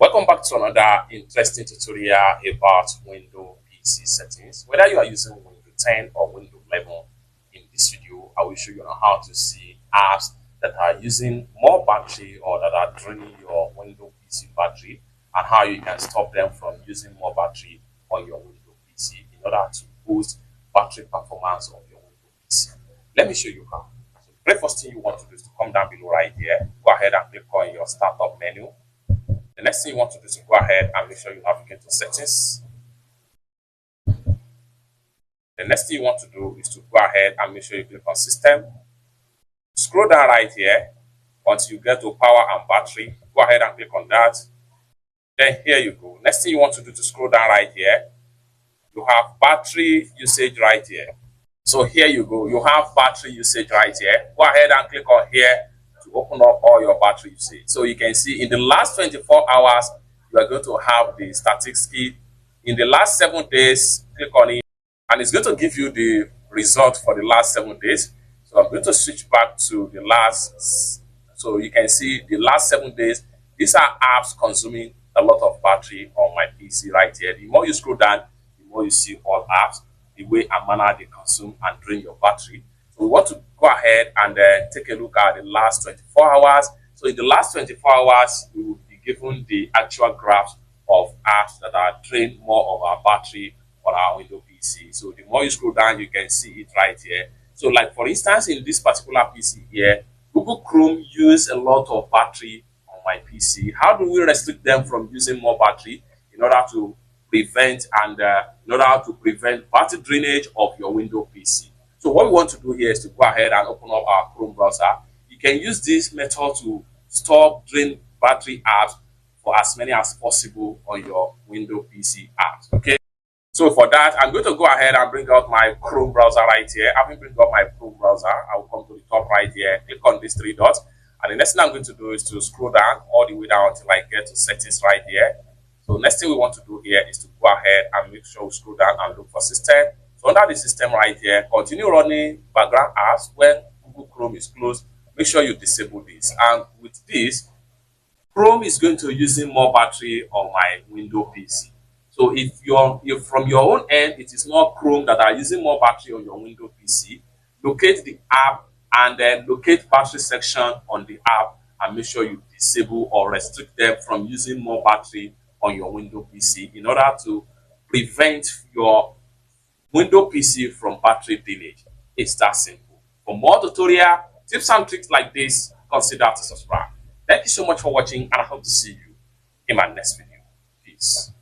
Welcome back to another interesting tutorial about Windows PC settings. Whether you are using Windows 10 or Windows 11, in this video I will show you on how to see apps that are using more battery or that are draining your Windows PC battery, and how you can stop them from using more battery on your Windows PC in order to boost battery performance of your Windows PC. Let me show you how. So the very first thing you want to do is to come down below right here. Go ahead and click on your startup menu. The next thing you want to do is to go ahead and make sure you navigate to settings. The next thing you want to do is to go ahead and make sure you click on system. Scroll down right here until you get to power and battery. Go ahead and click on that. Then here you go. Next thing you want to do to scroll down right here, you have battery usage right here. So here you go. You have battery usage right here. Go ahead and click on here to open up all your battery usage. So you can see in the last 24 hours, you are going to have the static speed. In the last 7 days, click on it, and it's going to give you the result for the last 7 days. So I'm going to switch back to the last. So you can see the last 7 days. These are apps consuming a lot of battery on my PC right here. The more you scroll down, the more you see all apps, the way and manner they consume and drain your battery. So we want to go ahead and take a look at the last 24 hours. So in the last 24 hours, we will be given the actual graphs of apps that are drained more of our battery on our Windows PC. So the more you scroll down, you can see it right here. So like for instance, in this particular PC here, Google Chrome use a lot of battery on my PC. How do we restrict them from using more battery in order to prevent battery drainage of your Windows PC? So what we want to do here is to go ahead and open up our Chrome browser. You can use this method to stop drain battery apps for as many as possible on your Windows PC apps. Okay. So for that, I'm going to go ahead and bring out my Chrome browser right here. Having bring up my Chrome browser, I will come to the top right here, click on these 3 dots. And the next thing I'm going to do is to scroll down all the way down until I get to settings right here. So next thing we want to do here is to go ahead and make sure we scroll down and look for system. So under the system right here, continue running background apps. When Google Chrome is closed, make sure you disable this. And with this, Chrome is going to using more battery on my Windows PC. So if from your own end, it is more Chrome that are using more battery on your Windows PC, locate the app and then locate battery section on the app and make sure you disable or restrict them from using more battery on your Windows PC in order to prevent your Windows PC from battery drainage. It's that simple. For more tutorial tips and tricks like this, consider to subscribe. Thank you so much for watching, and I hope to see you in my next video. Peace.